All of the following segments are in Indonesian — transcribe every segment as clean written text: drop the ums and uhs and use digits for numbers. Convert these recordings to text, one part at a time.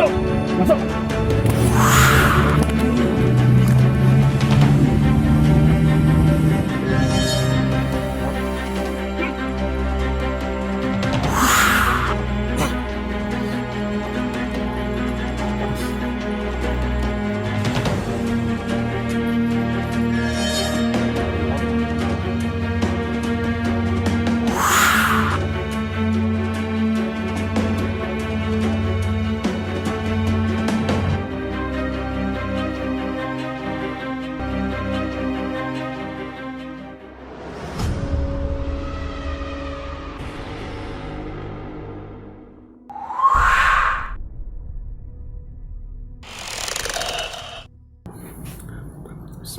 Masuk. Masuk.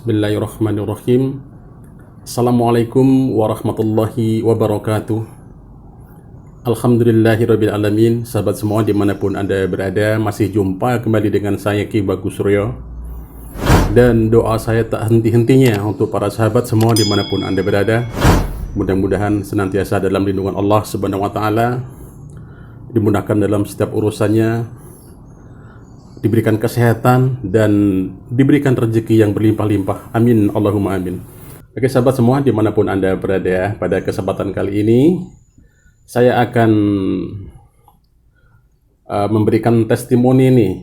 Bismillahirrahmanirrahim. Assalamualaikum warahmatullahi wabarakatuh. Alhamdulillahirabbil alamin. Sahabat semua dimanapun Anda berada, masih jumpa kembali dengan saya Ki Bagus Suryo. Dan doa saya tak henti-hentinya untuk para sahabat semua dimanapun Anda berada. Mudah-mudahan senantiasa dalam lindungan Allah Subhanahu wa Ta'ala, dimudahkan dalam setiap urusannya, diberikan kesehatan dan diberikan rezeki yang berlimpah-limpah. Amin, Allahumma amin. Oke sahabat semua dimanapun Anda berada, pada kesempatan kali ini saya akan memberikan testimoni nih,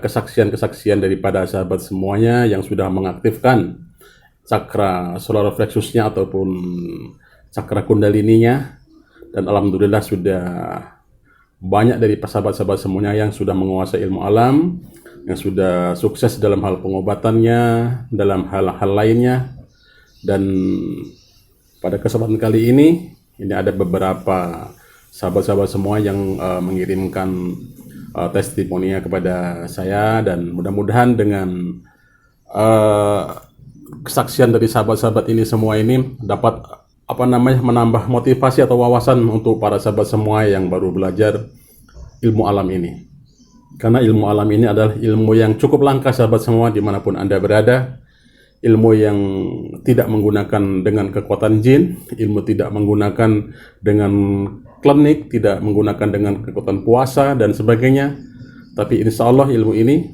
kesaksian-kesaksian daripada sahabat semuanya yang sudah mengaktifkan cakra solar plexusnya ataupun cakra kundalininya, dan alhamdulillah sudah banyak dari sahabat-sahabat semuanya yang sudah menguasai ilmu alam, yang sudah sukses dalam hal pengobatannya, dalam hal-hal lainnya. Dan pada kesempatan kali ini ada beberapa sahabat-sahabat semua yang mengirimkan testimoninya kepada saya, dan mudah-mudahan dengan kesaksian dari sahabat-sahabat ini semua ini dapat menambah motivasi atau wawasan untuk para sahabat semua yang baru belajar ilmu alam ini. Karena ilmu alam ini adalah ilmu yang cukup langka sahabat semua dimanapun Anda berada. Ilmu yang tidak menggunakan dengan kekuatan jin, ilmu tidak menggunakan dengan klinik, tidak menggunakan dengan kekuatan puasa dan sebagainya. Tapi insya Allah ilmu ini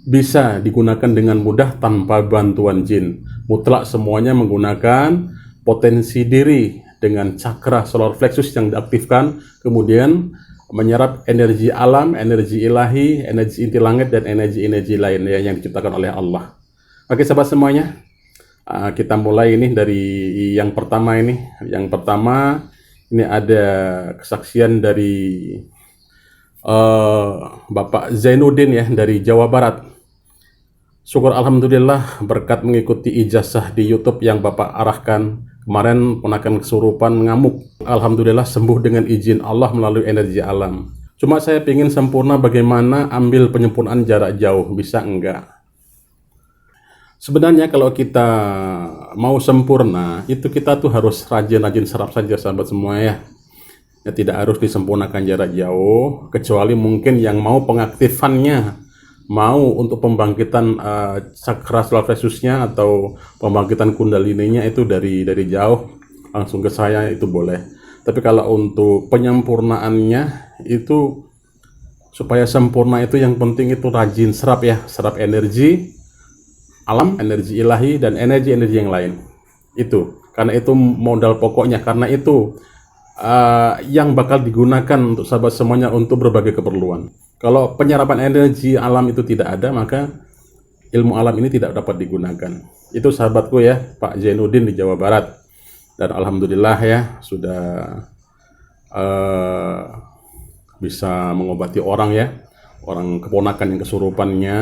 bisa digunakan dengan mudah tanpa bantuan jin. Mutlak semuanya menggunakan potensi diri dengan cakra solar plexus yang diaktifkan, kemudian menyerap energi alam, energi ilahi, energi inti langit, dan energi-energi lain yang diciptakan oleh Allah. Oke sahabat semuanya, kita mulai ini dari yang pertama ini. Yang pertama ini ada kesaksian dari Bapak Zainuddin ya, dari Jawa Barat. Syukur alhamdulillah berkat mengikuti ijazah di YouTube yang Bapak arahkan. Kemarin ponakan kesurupan ngamuk. Alhamdulillah sembuh dengan izin Allah melalui energi alam. Cuma saya ingin sempurna, bagaimana ambil penyempurnaan jarak jauh, bisa enggak? Sebenarnya kalau kita mau sempurna, itu kita tuh harus rajin-rajin serap saja sahabat semua ya. Ya tidak harus disempurnakan jarak jauh, kecuali mungkin yang mau pengaktifannya, mau untuk pembangkitan cakra solar plexusnya atau pembangkitan kundalininya itu dari jauh langsung ke saya, itu boleh. Tapi kalau untuk penyempurnaannya itu supaya sempurna, itu yang penting itu rajin serap ya, serap energi alam, energi ilahi, dan energi-energi yang lain. Itu karena itu modal pokoknya, karena itu yang bakal digunakan untuk sahabat semuanya untuk berbagai keperluan. Kalau penyerapan energi alam itu tidak ada, maka ilmu alam ini tidak dapat digunakan. Itu sahabatku ya, Pak Zainuddin di Jawa Barat. Dan alhamdulillah ya, sudah bisa mengobati orang ya, orang keponakan yang kesurupannya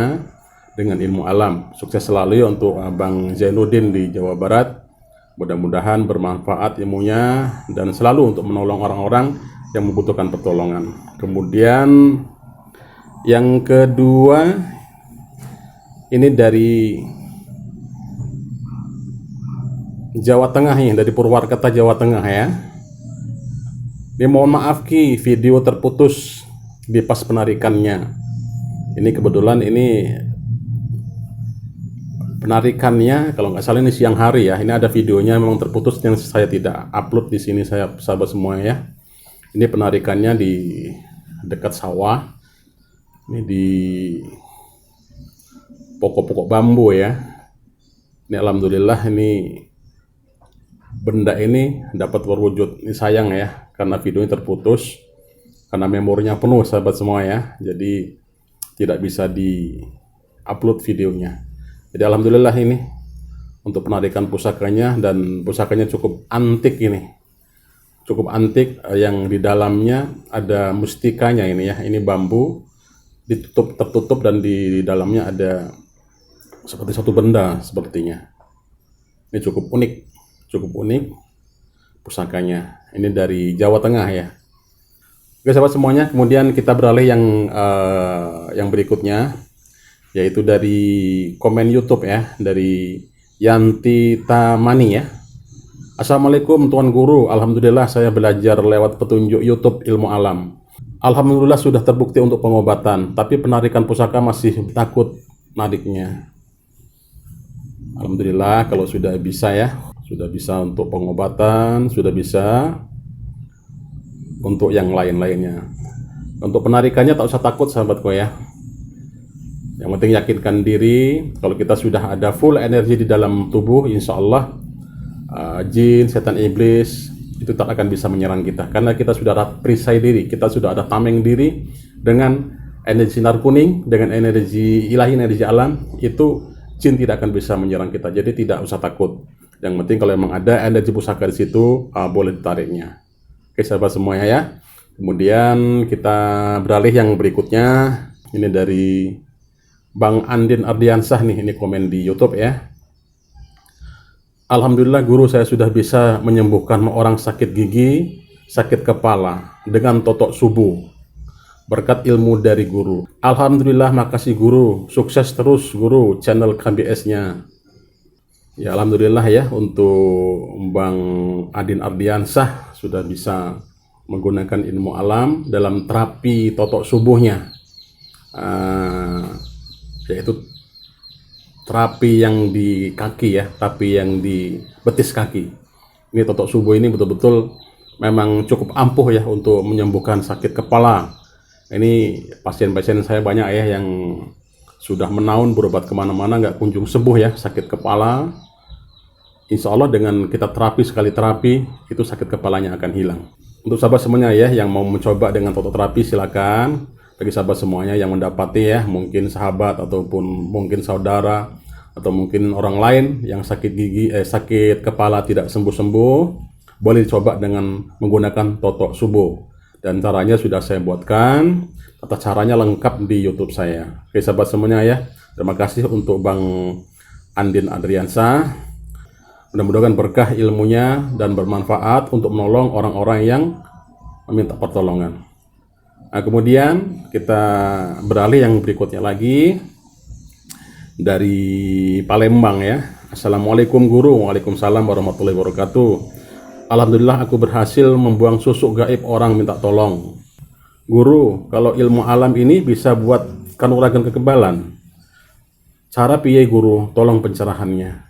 dengan ilmu alam. Sukses selalu ya untuk Bang Zainuddin di Jawa Barat. Mudah-mudahan bermanfaat ilmunya dan selalu untuk menolong orang-orang yang membutuhkan pertolongan. Kemudian yang kedua ini dari Jawa Tengah ya, dari Purwakarta Jawa Tengah ya. Ini mohon maaf Ki, video terputus di pas penarikannya. Ini kebetulan ini penarikannya kalau nggak salah ini siang hari ya. Ini ada videonya memang terputus yang saya tidak upload di sini saya sahabat semua ya. Ini penarikannya di dekat sawah. Ini di pokok-pokok bambu ya. Ini alhamdulillah ini benda ini dapat berwujud. Ini sayang ya, karena videonya terputus, karena memorinya penuh sahabat semua ya. Jadi tidak bisa di-upload videonya. Jadi alhamdulillah ini untuk penarikan pusakanya, dan pusakanya cukup antik ini. Cukup antik, yang di dalamnya ada mustikanya ini ya. Ini bambu tertutup, dan di dalamnya ada seperti satu benda sepertinya. Ini cukup unik pusakanya. Ini dari Jawa Tengah ya. Oke sahabat semuanya, kemudian kita beralih yang berikutnya, yaitu dari komen YouTube ya, dari Yanti Tamani ya. Assalamualaikum Tuan Guru, alhamdulillah saya belajar lewat petunjuk YouTube ilmu alam. Alhamdulillah sudah terbukti untuk pengobatan, tapi penarikan pusaka masih takut nariknya. Alhamdulillah kalau sudah bisa ya, sudah bisa untuk pengobatan, sudah bisa untuk yang lain-lainnya. Untuk penarikannya tak usah takut sahabatku ya. Yang penting yakinkan diri, kalau kita sudah ada full energi di dalam tubuh, insya Allah jin, setan, iblis itu tak akan bisa menyerang kita, karena kita sudah perisai diri, kita sudah ada tameng diri dengan energi sinar kuning, dengan energi ilahi, energi alam. Itu jin tidak akan bisa menyerang kita, jadi tidak usah takut. Yang penting kalau memang ada energi pusaka di situ, boleh ditariknya. Oke sahabat semuanya ya. Kemudian kita beralih yang berikutnya. Ini dari Bang Andin Ardiansah nih, ini komen di YouTube ya. Alhamdulillah guru, saya sudah bisa menyembuhkan orang sakit gigi, sakit kepala dengan totok subuh berkat ilmu dari guru. Alhamdulillah, makasih guru, sukses terus guru channel KBS-nya. Ya alhamdulillah ya, untuk Bang Adin Ardiansah sudah bisa menggunakan ilmu alam dalam terapi totok subuhnya, yaitu terapi yang di kaki ya, terapi yang di betis kaki. Ini totok subuh ini betul-betul memang cukup ampuh ya untuk menyembuhkan sakit kepala. Ini pasien-pasien saya banyak ya yang sudah menaun berobat kemana-mana nggak kunjung sembuh ya sakit kepala. Insya Allah dengan kita terapi, sekali terapi itu sakit kepalanya akan hilang. Untuk sahabat semuanya ya yang mau mencoba dengan totok terapi, silakan. Bagi sahabat semuanya yang mendapati ya, mungkin sahabat ataupun mungkin saudara atau mungkin orang lain yang sakit gigi, sakit kepala tidak sembuh-sembuh, boleh dicoba dengan menggunakan totok subuh. Dan caranya sudah saya buatkan, tata caranya lengkap di YouTube saya. Oke sahabat semuanya ya, terima kasih untuk Bang Andin Adriansa. Mudah-mudahan berkah ilmunya dan bermanfaat untuk menolong orang-orang yang meminta pertolongan. Nah, kemudian kita beralih yang berikutnya lagi dari Palembang ya. Assalamualaikum guru. Waalaikumsalam warahmatullahi wabarakatuh. Alhamdulillah aku berhasil membuang susuk gaib orang minta tolong. Guru, kalau ilmu alam ini bisa buat kanuragan kekebalan. Cara piye guru? Tolong pencerahannya.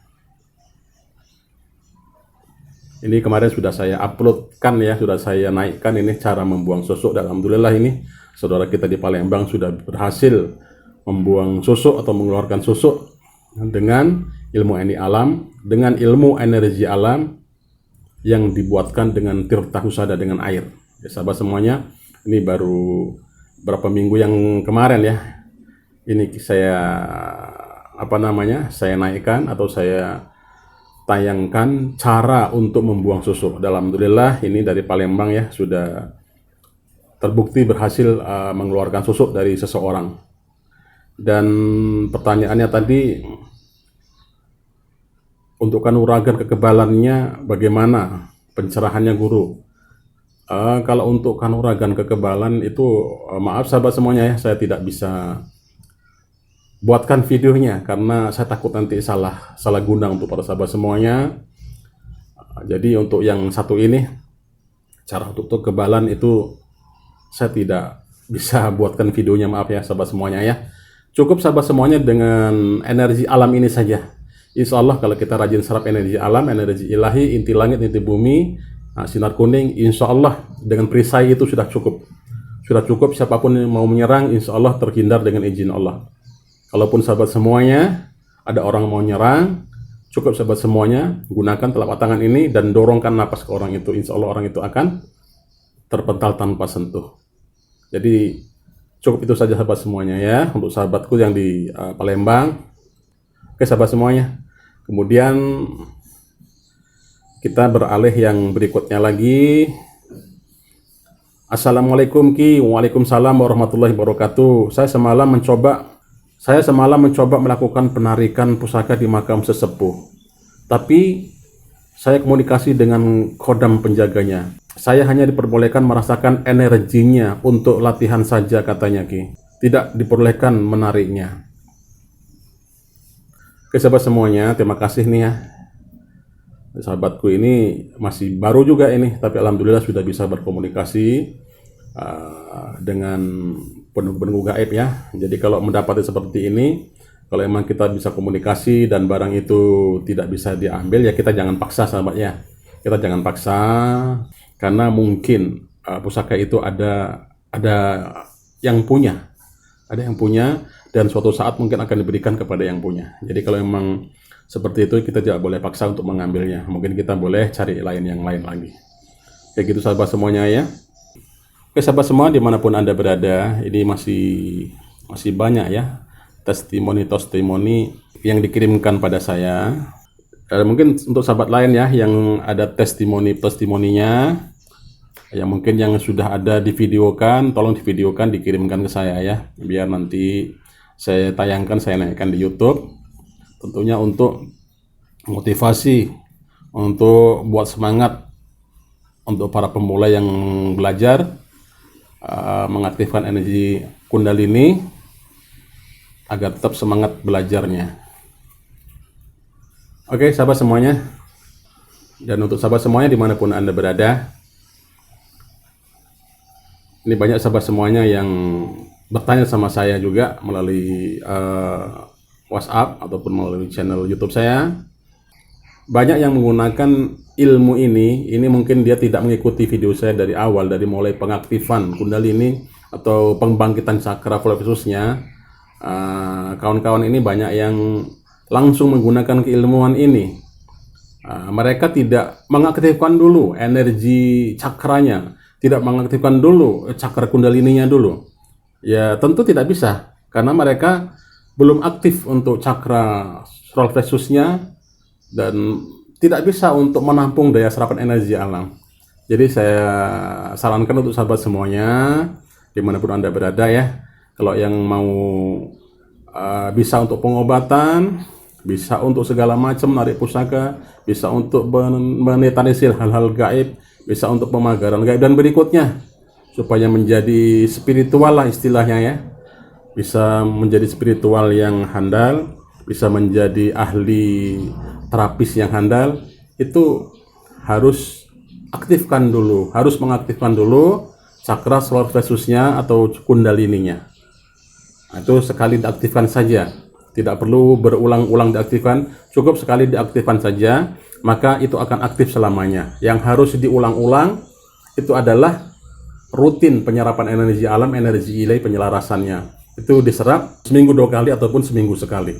Ini kemarin sudah saya uploadkan ya, sudah saya naikkan ini cara membuang susuk. Dan alhamdulillah ini saudara kita di Palembang sudah berhasil membuang susuk atau mengeluarkan susuk dengan ilmu alam, dengan ilmu energi alam yang dibuatkan dengan tirta husada dengan air. Ya, sahabat semuanya, ini baru berapa minggu yang kemarin ya. Ini saya saya naikkan atau saya tayangkan cara untuk membuang susuk. Alhamdulillah ini dari Palembang ya, sudah terbukti berhasil mengeluarkan susuk dari seseorang. Dan pertanyaannya tadi, untuk kanuragan kekebalannya bagaimana pencerahannya guru? Kalau untuk kanuragan kekebalan itu maaf sahabat semuanya ya, saya tidak bisa buatkan videonya karena saya takut nanti salah guna untuk para sahabat semuanya. Jadi untuk yang satu ini, cara untuk kekebalan itu saya tidak bisa buatkan videonya, maaf ya sahabat semuanya ya. Cukup sahabat semuanya dengan energi alam ini saja. Insya Allah kalau kita rajin serap energi alam, energi ilahi, inti langit, inti bumi, sinar kuning, insya Allah dengan perisai itu sudah cukup. Sudah cukup siapapun yang mau menyerang, insya Allah terhindar dengan izin Allah. Kalaupun sahabat semuanya, ada orang mau nyerang, cukup sahabat semuanya, gunakan telapak tangan ini dan dorongkan napas ke orang itu. Insya Allah orang itu akan terpental tanpa sentuh. Jadi cukup itu saja sahabat semuanya ya, untuk sahabatku yang di Palembang. Oke sahabat semuanya. Kemudian kita beralih yang berikutnya lagi. Assalamualaikum Ki. Waalaikumsalam warahmatullahi wabarakatuh. Saya semalam mencoba melakukan penarikan pusaka di makam sesepuh. Tapi saya komunikasi dengan kodam penjaganya. Saya hanya diperbolehkan merasakan energinya untuk latihan saja katanya Ki. Tidak diperbolehkan menariknya. Oke sahabat semuanya, terima kasih nih ya. Sahabatku ini masih baru juga ini, tapi alhamdulillah sudah bisa berkomunikasi dengan penunggu gaib ya. Jadi kalau mendapati seperti ini, kalau emang kita bisa komunikasi dan barang itu tidak bisa diambil, ya kita jangan paksa sahabat ya. Kita jangan paksa, karena mungkin pusaka itu ada yang punya, dan suatu saat mungkin akan diberikan kepada yang punya. Jadi kalau emang seperti itu, kita tidak boleh paksa untuk mengambilnya. Mungkin kita boleh cari yang lain lagi. Kayak gitu sahabat semuanya ya. Oke sahabat semua, dimanapun Anda berada, ini masih banyak ya testimoni yang dikirimkan pada saya. Mungkin untuk sahabat lain ya yang ada testimoninya, yang mungkin yang sudah ada divideokan, tolong divideokan, dikirimkan ke saya ya, biar nanti saya tayangkan, saya naikkan di YouTube. Tentunya untuk motivasi, untuk buat semangat untuk para pemula yang belajar mengaktifkan energi Kundalini agar tetap semangat belajarnya. Oke sahabat semuanya, dan untuk sahabat semuanya dimanapun Anda berada, ini banyak sahabat semuanya yang bertanya sama saya juga melalui WhatsApp ataupun melalui channel YouTube saya. Banyak yang menggunakan ilmu ini mungkin dia tidak mengikuti video saya dari awal, dari mulai pengaktifan Kundalini atau pembangkitan cakra khususnya. Kawan-kawan ini banyak yang langsung menggunakan keilmuan ini. Mereka tidak mengaktifkan dulu energi cakranya, tidak mengaktifkan dulu cakra Kundalininya dulu. Ya tentu tidak bisa, karena mereka belum aktif untuk cakra solar plexusnya dan tidak bisa untuk menampung daya serapan energi alam. Jadi saya sarankan untuk sahabat semuanya dimanapun Anda berada ya, kalau yang mau bisa untuk pengobatan, bisa untuk segala macam narik pusaka, bisa untuk menetanisir hal-hal gaib, bisa untuk pemagaran gaib dan berikutnya, supaya menjadi spiritual lah istilahnya ya, bisa menjadi spiritual yang handal, bisa menjadi ahli terapis yang handal, itu harus aktifkan dulu, harus mengaktifkan dulu cakra solar plexusnya atau Kundalininya. Itu sekali diaktifkan saja, tidak perlu berulang-ulang diaktifkan, cukup sekali diaktifkan saja, maka itu akan aktif selamanya. Yang harus diulang-ulang itu adalah rutin penyerapan energi alam, energi ilahi, penyelarasannya. Itu diserap seminggu 2 kali ataupun seminggu sekali.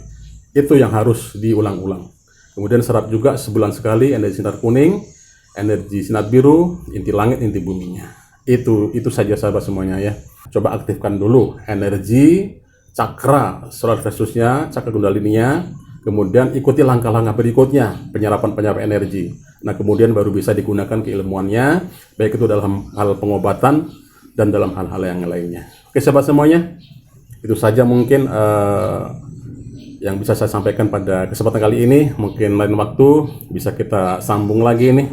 Itu yang harus diulang-ulang. Kemudian serap juga sebulan sekali energi sinar kuning, energi sinar biru, inti langit, inti buminya. Itu saja sahabat semuanya ya. Coba aktifkan dulu energi cakra solar plexusnya, cakra Kundalininya, kemudian ikuti langkah-langkah berikutnya, penyerapan energi. Nah, kemudian baru bisa digunakan keilmuannya, baik itu dalam hal pengobatan dan dalam hal-hal yang lainnya. Oke sahabat semuanya, itu saja mungkin yang bisa saya sampaikan pada kesempatan kali ini. Mungkin lain waktu bisa kita sambung lagi nih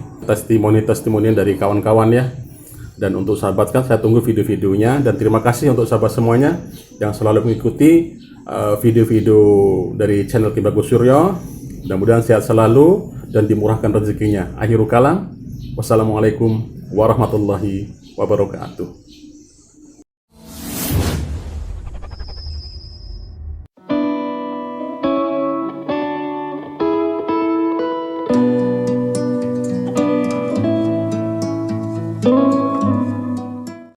testimoni dari kawan-kawan ya. Dan untuk sahabat kan saya tunggu video-videonya, dan terima kasih untuk sahabat semuanya yang selalu mengikuti video-video dari channel Ki Bagus Suryo. Mudah-mudahan sehat selalu dan dimurahkan rezekinya. Akhirul kalam, wassalamualaikum warahmatullahi wabarakatuh. Thank you.